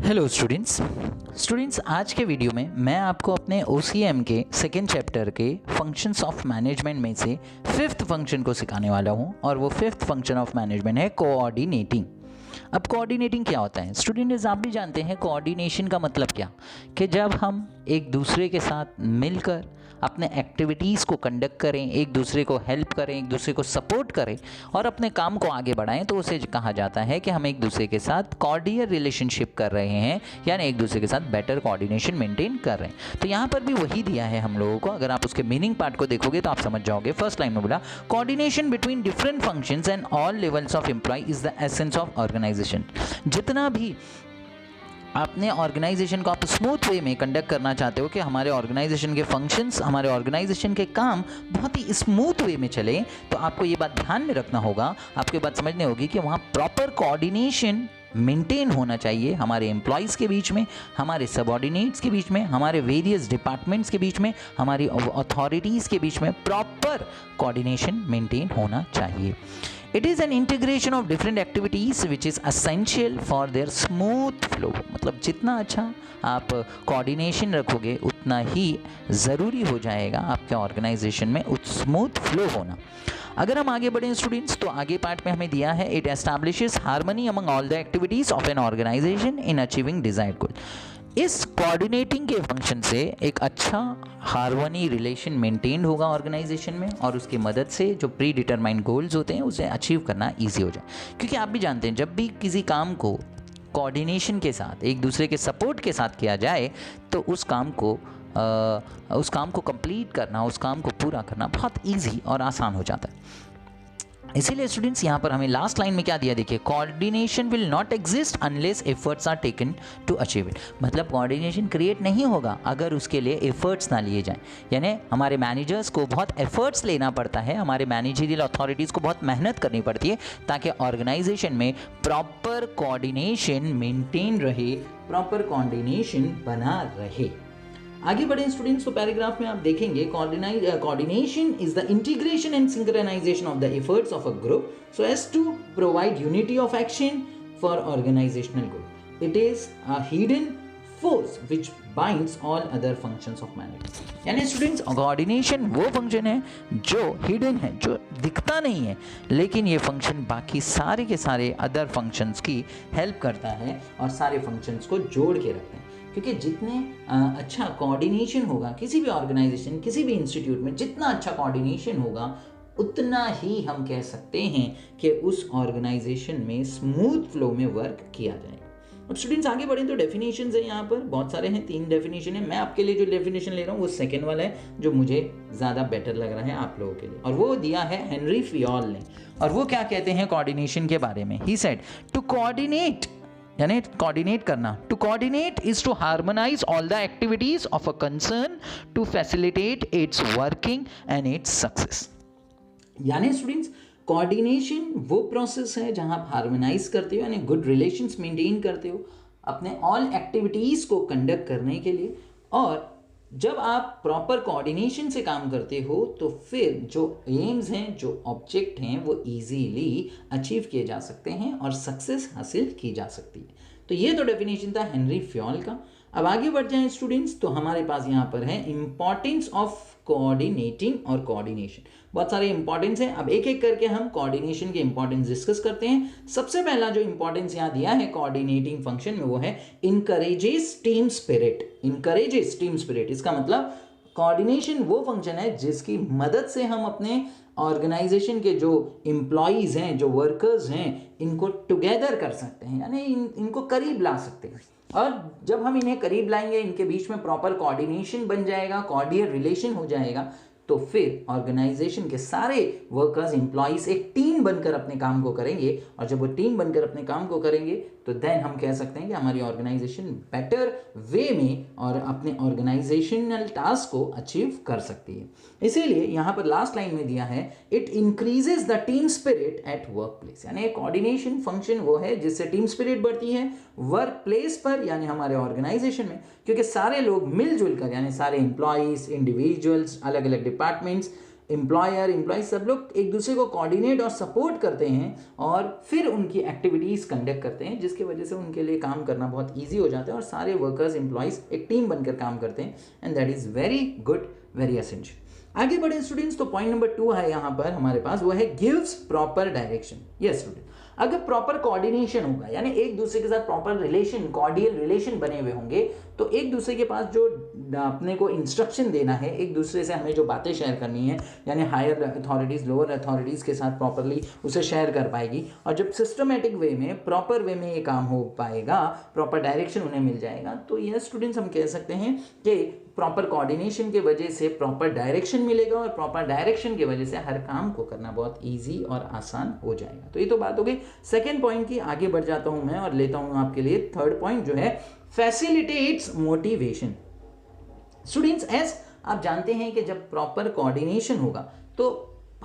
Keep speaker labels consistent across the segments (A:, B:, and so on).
A: Hello students आज के video में मैं आपको अपने OCM के सेकेंड चैप्टर के फंक्शंस ऑफ मैनेजमेंट में से फिफ्थ फंक्शन को सिखाने वाला हूं और वो फिफ्थ फंक्शन ऑफ मैनेजमेंट है कोऑर्डिनेटिंग। अब कोऑर्डिनेटिंग क्या होता है स्टूडेंट्स, आप भी जानते हैं कोऑर्डिनेशन का मतलब क्या, कि जब हम एक दूसरे के साथ मिलकर अपने एक्टिविटीज़ को कंडक्ट करें, एक दूसरे को हेल्प करें, एक दूसरे को सपोर्ट करें और अपने काम को आगे बढ़ाएं, तो उसे कहा जाता है कि हम एक दूसरे के साथ कॉर्डियल रिलेशनशिप कर रहे हैं, यानी एक दूसरे के साथ बेटर कोऑर्डिनेशन मेंटेन कर रहे हैं। तो यहाँ पर भी वही दिया है हम लोगों को। अगर आप उसके मीनिंग पार्ट को देखोगे तो आप समझ जाओगे। फर्स्ट लाइन में बोला coordination between different functions and all levels of employee is the essence of organisation. जितना भी अपने ऑर्गेनाइजेशन को आप स्मूथ वे में कंडक्ट करना चाहते हो कि हमारे ऑर्गेनाइजेशन के फंक्शंस, हमारे ऑर्गेनाइजेशन के काम बहुत ही स्मूथ वे में चले, तो आपको ये बात ध्यान में रखना होगा, आपको ये बात समझनी होगी कि वहाँ प्रॉपर कोऑर्डिनेशन मेंटेन होना चाहिए हमारे एम्प्लॉयज़ के बीच में, हमारे सबऑर्डिनेट्स के बीच में, हमारे वेरियस डिपार्टमेंट्स के बीच में, हमारी अथॉरिटीज़ के बीच में प्रॉपर कोऑर्डिनेशन मेंटेन होना चाहिए। It is an integration of different activities which is essential for their smooth flow। मतलब जितना अच्छा आप कोऑर्डिनेशन रखोगे उतना ही ज़रूरी हो जाएगा आपके ऑर्गेनाइजेशन में स्मूथ फ्लो होना। अगर हम आगे बढ़ें स्टूडेंट्स, तो आगे पार्ट में हमें दिया है it establishes harmony among all the activities of an organization in achieving desired goal. इस कोऑर्डिनेटिंग के फंक्शन से एक अच्छा हार्मनी रिलेशन मेंटेन होगा ऑर्गेनाइजेशन में, और उसकी मदद से जो प्री डिटरमाइंड गोल्स होते हैं उसे अचीव करना इजी हो जाए। क्योंकि आप भी जानते हैं जब भी किसी काम को कोऑर्डिनेशन के साथ, एक दूसरे के सपोर्ट के साथ किया जाए, तो उस काम को कंप्लीट करना, उस काम को पूरा करना बहुत ईजी और आसान हो जाता है। इसीलिए स्टूडेंट्स यहाँ पर हमें लास्ट लाइन में क्या दिया, देखिए coordination will not exist unless efforts are taken to achieve it. मतलब कोऑर्डिनेशन क्रिएट नहीं होगा अगर उसके लिए एफर्ट्स ना लिए जाएं, यानी हमारे मैनेजर्स को बहुत एफर्ट्स लेना पड़ता है, हमारे मैनेजरियल अथॉरिटीज़ को बहुत मेहनत करनी पड़ती है ताकि ऑर्गेनाइजेशन में प्रॉपर कोऑर्डिनेशन मेंटेन रहे, प्रॉपर कोऑर्डिनेशन बना रहे। आगे बढ़े स्टूडेंट्स, तो पैराग्राफ में आप देखेंगे coordination is the integration and synchronisation of the efforts of a group so as to provide unity of action for organisational goal. It is a hidden force which binds all other functions of management. यानी students, coordination वो function है जो hidden है, जो दिखता नहीं है, लेकिन ये फंक्शन बाकी सारे के सारे अदर फंक्शंस की हेल्प करता है और सारे फंक्शंस को जोड़ के रखते हैं। क्योंकि जितने अच्छा कोऑर्डिनेशन होगा किसी भी ऑर्गेनाइजेशन, किसी भी इंस्टीट्यूट में, जितना अच्छा कोऑर्डिनेशन होगा उतना ही हम कह सकते हैं कि उस ऑर्गेनाइजेशन में स्मूथ फ्लो में वर्क किया जाए। अब स्टूडेंट्स आगे बढ़ें तो डेफिनेशंस है, यहाँ पर बहुत सारे हैं, 3 डेफिनेशन है। मैं आपके लिए जो डेफिनेशन ले रहा हूँ वो सेकेंड वाला है, जो मुझे ज़्यादा बेटर लग रहा है आप लोगों के लिए, और वो दिया है हेनरी फियोल ने। और वो क्या कहते हैं कोऑर्डिनेशन के बारे में, ही सेड टू कोऑर्डिनेट, यानी कोऑर्डिनेट करना, to coordinate is to harmonise all the activities of a concern to facilitate its working and its success. यानी स्टूडेंट्स, कोऑर्डिनेशन वो प्रोसेस है जहां आप हार्मोनाइज करते हो, यानी गुड रिलेशंस मेंटेन करते हो अपने ऑल एक्टिविटीज को कंडक्ट करने के लिए। और जब आप प्रॉपर कोऑर्डिनेशन से काम करते हो तो फिर जो एम्स हैं, जो ऑब्जेक्ट हैं, वो इजीली अचीव किए जा सकते हैं और सक्सेस हासिल की जा सकती है। तो ये तो डेफिनेशन था हेनरी फ्योल का। अब आगे बढ़ जाएं स्टूडेंट्स, तो हमारे पास यहाँ पर है इंपॉर्टेंस ऑफ कोऑर्डिनेटिंग और कोऑर्डिनेशन। बहुत सारे इंपॉर्टेंस हैं, अब एक एक करके हम कोऑर्डिनेशन के इंपॉर्टेंस डिस्कस करते हैं। सबसे पहला जो इंपॉर्टेंस यहाँ दिया है कोऑर्डिनेटिंग फंक्शन में वो है encourages team spirit. Encourages team spirit, इसका मतलब कोऑर्डिनेशन वो फंक्शन है जिसकी मदद से हम अपने ऑर्गेनाइजेशन के जो एम्प्लॉयज़ हैं, जो वर्कर्स हैं, इनको टुगेदर कर सकते हैं, यानी इनको करीब ला सकते हैं। और जब हम इन्हें करीब लाएंगे, इनके बीच में प्रॉपर कोऑर्डिनेशन बन जाएगा, कॉर्डियल रिलेशन हो जाएगा, तो फिर ऑर्गेनाइजेशन के सारे वर्कर्स, एम्प्लॉयज़ एक टीम बनकर अपने काम को करेंगे। और जब वो टीम बनकर अपने काम को करेंगे तो देन हम कह सकते हैं कि हमारी ऑर्गेनाइजेशन बेटर वे में और अपने ऑर्गेनाइजेशनल टास्क को अचीव कर सकती है। इसीलिए यहाँ पर लास्ट लाइन में दिया है it increases the team spirit at work place. यानी कोऑर्डिनेशन फंक्शन वो है जिससे टीम स्पिरिट बढ़ती है वर्क प्लेस पर, यानी हमारे ऑर्गेनाइजेशन में, क्योंकि सारे लोग मिलजुल कर, यानी सारे एम्प्लॉयज़, इंडिविजुअल्स, अलग अलग डिपार्टमेंट्स एम्प्लॉयर एम्प्लॉय सब लोग एक दूसरे को कोऑर्डिनेट और सपोर्ट करते हैं और फिर उनकी एक्टिविटीज़ कंडक्ट करते हैं, जिसकी वजह से उनके लिए काम करना बहुत ईजी हो जाता है और सारे वर्कर्स एम्प्लॉयज़ एक टीम बनकर काम करते हैं, and that is very good, very essential. आगे बढ़े स्टूडेंट्स, तो पॉइंट नंबर 2 है यहाँ पर हमारे पास, वो है gives proper direction. Yes student, अगर प्रॉपर कोऑर्डिनेशन होगा, यानी एक दूसरे के साथ प्रॉपर रिलेशन, कॉर्डियल रिलेशन बने हुए होंगे, तो एक दूसरे के पास जो अपने को इंस्ट्रक्शन देना है, एक दूसरे से हमें जो बातें शेयर करनी है, यानी हायर अथॉरिटीज़ लोअर अथॉरिटीज़ के साथ प्रॉपरली उसे शेयर कर पाएगी। और जब सिस्टमेटिक वे में, प्रॉपर वे में ये काम हो पाएगा, प्रॉपर डायरेक्शन उन्हें मिल जाएगा, तो यह स्टूडेंट्स हम कह सकते हैं कि प्रॉपर कोऑर्डिनेशन की वजह से प्रॉपर डायरेक्शन मिलेगा और प्रॉपर डायरेक्शन की वजह से हर काम को करना बहुत इजी और आसान हो जाएगा। तो ये तो बात हो गई सेकेंड पॉइंट की। आगे बढ़ जाता हूं मैं और लेता हूं आपके लिए थर्ड पॉइंट, जो है फैसिलिटेट्स मोटिवेशन। स्टूडेंट्स, एज आप जानते हैं कि जब प्रॉपर कोऑर्डिनेशन होगा तो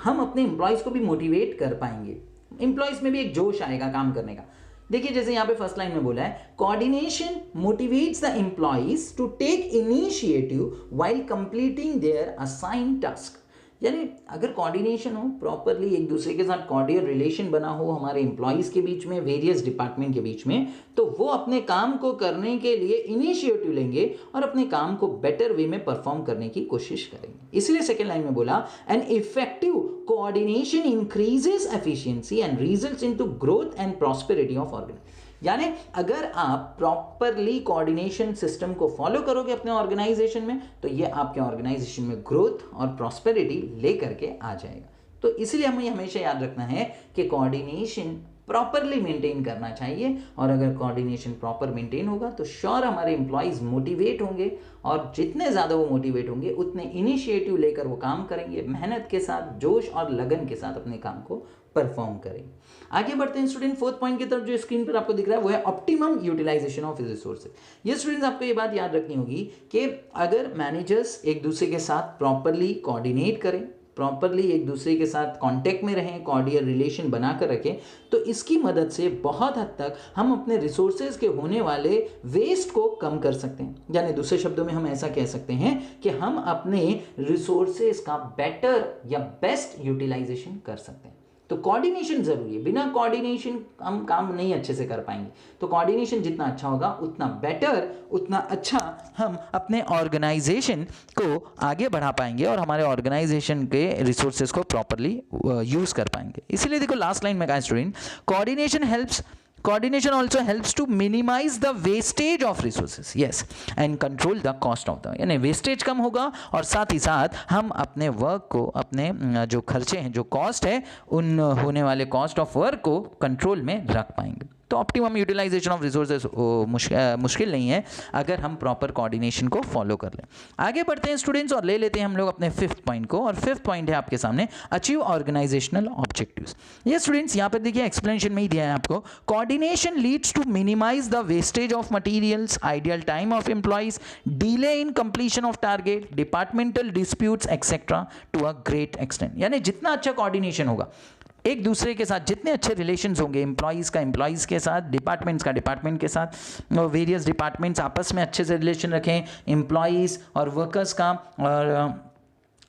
A: हम अपने एम्प्लॉयज़ को भी मोटिवेट कर पाएंगे, एम्प्लॉयज़ में भी एक जोश आएगा काम करने का। देखिए जैसे यहाँ पे फर्स्ट लाइन में बोला है, coordination motivates the employees to take initiative while completing their assigned task. यानी अगर कोऑर्डिनेशन हो, प्रॉपरली एक दूसरे के साथ कॉर्डियल रिलेशन बना हो हमारे एम्प्लॉयज़ के बीच में, वेरियस डिपार्टमेंट के बीच में, तो वो अपने काम को करने के लिए इनिशिएटिव लेंगे और अपने काम को बेटर वे में परफॉर्म करने की कोशिश करेंगे। इसलिए सेकेंड लाइन में बोला, an effective coordination increases efficiency and results into growth and prosperity of organisation. यानी अगर आप प्रॉपरली कोऑर्डिनेशन सिस्टम को फॉलो करोगे अपने ऑर्गेनाइजेशन में, तो ये आपके ऑर्गेनाइजेशन में ग्रोथ और प्रॉस्पेरिटी लेकर के आ जाएगा। तो इसलिए हमें हमेशा याद रखना है कि कोऑर्डिनेशन प्रॉपरली मेंटेन करना चाहिए, और अगर कोऑर्डिनेशन प्रॉपर मेंटेन होगा तो श्योर हमारे एम्प्लॉयज़ मोटिवेट होंगे, और जितने ज़्यादा वो मोटिवेट होंगे उतने इनिशिएटिव लेकर वो काम करेंगे, मेहनत के साथ, जोश और लगन के साथ अपने काम को परफॉर्म करेंगे। आगे बढ़ते हैं स्टूडेंट फोर्थ पॉइंट की तरफ, जो स्क्रीन पर आपको दिख रहा है वो है ऑप्टिमम यूटिलाइजेशन ऑफ रिसोर्सेज। ये स्टूडेंट्स आपको ये बात याद रखनी होगी कि अगर मैनेजर्स एक दूसरे के साथ प्रॉपरली कोऑर्डिनेट करें, प्रॉपरली एक दूसरे के साथ कांटेक्ट में रहें, कॉर्डियल रिलेशन बनाकर रखें, तो इसकी मदद से बहुत हद तक हम अपने रिसोर्सेज के होने वाले वेस्ट को कम कर सकते हैं। यानी दूसरे शब्दों में हम ऐसा कह सकते हैं कि हम अपने रिसोर्सेज का बेटर या बेस्ट यूटिलाइजेशन कर सकते हैं। तो कोऑर्डिनेशन जरूरी है, बिना कोऑर्डिनेशन हम काम नहीं अच्छे से कर पाएंगे। तो कोऑर्डिनेशन जितना अच्छा होगा उतना बेटर, उतना अच्छा हम अपने ऑर्गेनाइजेशन को आगे बढ़ा पाएंगे और हमारे ऑर्गेनाइजेशन के रिसोर्सेज को प्रॉपरली यूज कर पाएंगे। इसीलिए देखो लास्ट लाइन में कहा student, coordination also helps to minimize the wastage of resources, yes, and control the cost of the, यानी वेस्टेज कम होगा और साथ ही साथ हम अपने वर्क को, अपने जो खर्चे हैं, जो कॉस्ट है, उन होने वाले कॉस्ट ऑफ वर्क को कंट्रोल में रख पाएंगे। तो ऑप्टिमम यूटिलाइजेशन ऑफ रिसोर्सेज मुश्किल नहीं है अगर हम प्रॉपर कोऑर्डिनेशन को फॉलो कर लें। आगे बढ़ते हैं स्टूडेंट्स और ले लेते हैं हम लोग अपने फिफ्थ पॉइंट को, और फिफ्थ पॉइंट है आपके सामने अचीव ऑर्गेनाइजेशनल ऑब्जेक्टिव्स। ये स्टूडेंट्स यहाँ पर देखिए एक्सप्लेनेशन में ही दिया है आपको, coordination leads to minimise the wastage of materials, ideal time of employees, delay in completion of target, departmental disputes etcetera to a great extent. यानी जितना अच्छा कोऑर्डिनेशन होगा, एक दूसरे के साथ जितने अच्छे रिलेशंस होंगे, एम्प्लॉयज़ का एम्प्लॉयज़ के साथ, डिपार्टमेंट्स का डिपार्टमेंट के साथ, वेरियस डिपार्टमेंट्स आपस में अच्छे से रिलेशन रखें, एम्प्लॉयज़ और वर्कर्स का और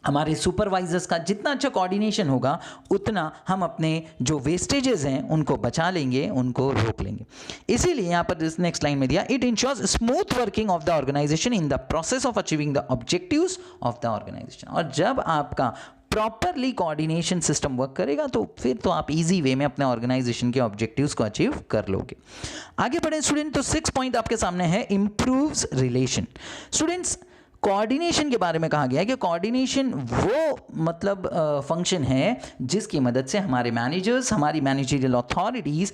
A: हमारे सुपरवाइजर्स का जितना अच्छा कोऑर्डिनेशन होगा उतना हम अपने जो वेस्टेजेस हैं उनको बचा लेंगे, उनको रोक लेंगे। इसीलिए यहाँ पर नेक्स्ट लाइन में दिया, it ensures smooth working of the organisation in the process of achieving the objectives of the organisation. और जब आपका प्रॉपरली कोऑर्डिनेशन सिस्टम वर्क करेगा तो फिर तो आप इजी वे में अपने ऑर्गेनाइजेशन के ऑब्जेक्टिव्स को अचीव कर लोगे। आगे बढ़े स्टूडेंट, तो 6 पॉइंट आपके सामने है इंप्रूव्स रिलेशन। स्टूडेंट्स, कोऑर्डिनेशन के बारे में कहा गया है कि कोऑर्डिनेशन वो मतलब फंक्शन है जिसकी मदद से हमारे मैनेजर्स, हमारी मैनेजरियल अथॉरिटीज़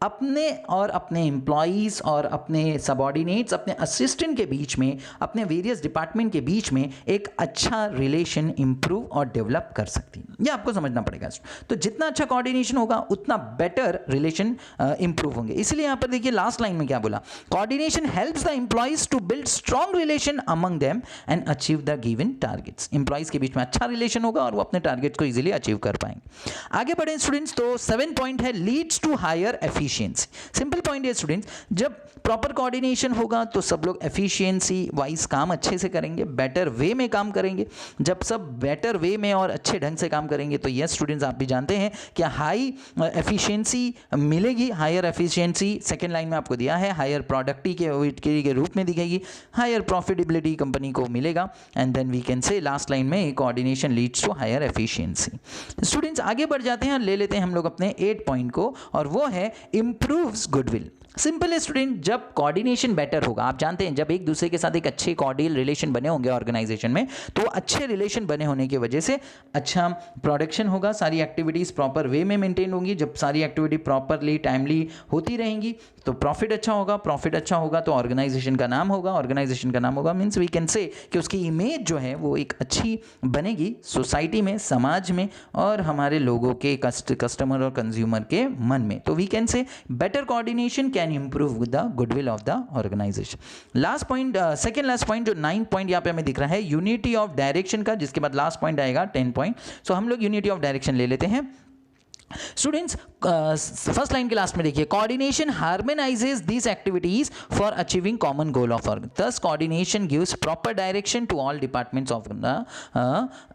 A: अपने और अपने एम्प्लॉयज़ और अपने सबऑर्डिनेट्स, अपने असिस्टेंट के बीच में, अपने वेरियस डिपार्टमेंट के बीच में एक अच्छा रिलेशन इंप्रूव और डेवलप कर सकती है। ये आपको समझना पड़ेगा। तो जितना अच्छा कोऑर्डिनेशन होगा उतना बेटर रिलेशन इंप्रूव होंगे। इसलिए यहाँ पर देखिए लास्ट लाइन में क्या बोला, coordination helps the employees to build strong relation among them and achieve the given targets. Employees के बीच में अच्छा रिलेशन होगा और वो अपने टारगेट्स को इजीली अचीव कर पाएंगे। आगे बढ़े स्टूडेंट्स, तो 7 पॉइंट है leads to higher efficiency. Efficiency. Simple point है स्टूडेंट्स, जब प्रॉपर कोऑर्डिनेशन होगा तो सब लोग एफिशिएंसी वाइज काम अच्छे से करेंगे, बेटर वे में काम करेंगे। जब सब बेटर वे में और अच्छे ढंग से काम करेंगे तो यस स्टूडेंट्स, आप भी जानते हैं कि हाई एफिशिएंसी मिलेगी। हायर एफिशिएंसी सेकेंड लाइन में आपको दिया है, हायर प्रोडक्टिविटी के रूप में दिखेगी, हायर प्रॉफिटेबिलिटी कंपनी को मिलेगा, and then we can say last line में coordination leads to higher efficiency. Students आगे बढ़ जाते हैं, ले लेते हैं हम लोग अपने 8 पॉइंट को, और वो है इंप्रूव्स गुडविल। सिंपल है स्टूडेंट, जब कोऑर्डिनेशन बेटर होगा, आप जानते हैं जब एक दूसरे के साथ एक अच्छे कॉर्डियल रिलेशन बने होंगे ऑर्गेनाइजेशन में, तो अच्छे रिलेशन बने होने की वजह से अच्छा प्रोडक्शन होगा, सारी एक्टिविटीज़ प्रॉपर वे में मेंटेन होंगी। जब सारी एक्टिविटी प्रॉपरली टाइमली होती रहेंगी तो प्रॉफिट अच्छा होगा, प्रॉफिट अच्छा होगा तो ऑर्गेनाइजेशन का नाम होगा, ऑर्गेनाइजेशन का नाम होगा मीन्स वी कैन से कि उसकी इमेज जो है वो एक अच्छी बनेगी सोसाइटी में, समाज में, और हमारे लोगों के कस्टमर और कंज्यूमर के मन में। तो we can say better coordination can improve the goodwill of the organization. Last point, second last point जो 9 पॉइंट यहाँ पे हमें दिख रहा है, यूनिटी ऑफ डायरेक्शन का, जिसके बाद लास्ट पॉइंट आएगा 10 पॉइंट। सो हम लोग यूनिटी ऑफ डायरेक्शन ले लेते हैं स्टूडेंट्स। फर्स्ट लाइन के लास्ट में देखिए, coordination harmonizes these activities for achieving common goal of thus coordination gives proper direction to all departments of the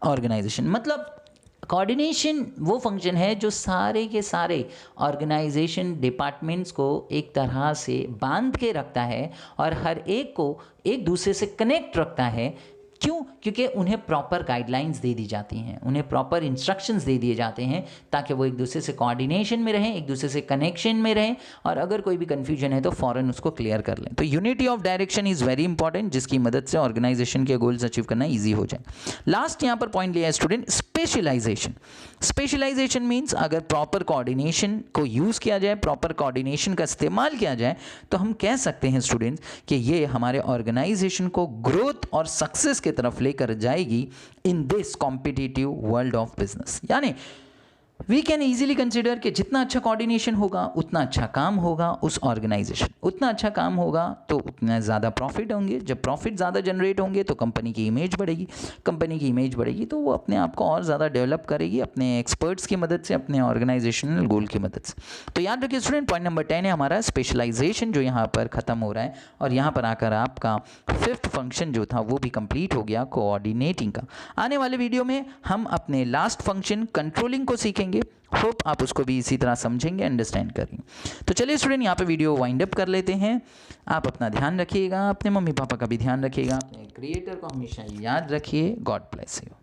A: organization. मतलब कोऑर्डिनेशन वो फंक्शन है जो सारे के सारे ऑर्गेनाइजेशन डिपार्टमेंट्स को एक तरह से बांध के रखता है और हर एक को एक दूसरे से कनेक्ट रखता है। क्यों? क्योंकि उन्हें प्रॉपर गाइडलाइंस दे दी जाती हैं, उन्हें प्रॉपर इंस्ट्रक्शंस दे दिए जाते हैं ताकि वो एक दूसरे से कोऑर्डिनेशन में रहें, एक दूसरे से कनेक्शन में रहें, और अगर कोई भी कन्फ्यूजन है तो फ़ौरन उसको क्लियर कर लें। तो unity of direction is very important, जिसकी मदद से ऑर्गेनाइजेशन के गोल्स अचीव करना ईजी हो जाए। लास्ट यहाँ पर पॉइंट लिया है स्टूडेंट, स्पेशलाइजेशन। स्पेशलाइजेशन मीन्स अगर प्रॉपर कोऑर्डिनेशन को यूज़ किया जाए, प्रॉपर कोऑर्डिनेशन का इस्तेमाल किया जाए, तो हम कह सकते हैं स्टूडेंट्स कि ये हमारे ऑर्गेनाइजेशन को ग्रोथ और सक्सेस के तरफ लेकर जाएगी in this competitive world of business. यानी वी कैन ईजिली कंसिडर कि जितना अच्छा कोऑर्डिनेशन होगा उतना अच्छा काम होगा उस ऑर्गेनाइजेशन, उतना अच्छा काम होगा तो उतना ज़्यादा प्रॉफिट होंगे, जब प्रॉफिट ज़्यादा जनरेट होंगे तो कंपनी की इमेज बढ़ेगी, कंपनी की इमेज बढ़ेगी तो वो अपने आप को और ज़्यादा डेवलप करेगी अपने एक्सपर्ट्स की मदद से, अपने ऑर्गेनाइजेशनल गोल की मदद से। तो याद रखिए स्टूडेंट, पॉइंट नंबर 10 है हमारा स्पेशलाइजेशन, जो यहाँ पर ख़त्म हो रहा है, और यहाँ पर आकर आपका 5th फंक्शन जो था वो भी कंप्लीट हो गया, कोऑर्डिनेटिंग का। आने वाले वीडियो में हम अपने लास्ट फंक्शन कंट्रोलिंग को सीखेंगे। होप आप उसको भी इसी तरह समझेंगे, अंडरस्टैंड करेंगे। तो चलिए स्टूडेंट, यहाँ पे वीडियो वाइंड अप कर लेते हैं। आप अपना ध्यान रखिएगा, अपने मम्मी पापा का भी ध्यान रखिएगा, अपने क्रिएटर को हमेशा याद रखिए। God bless you.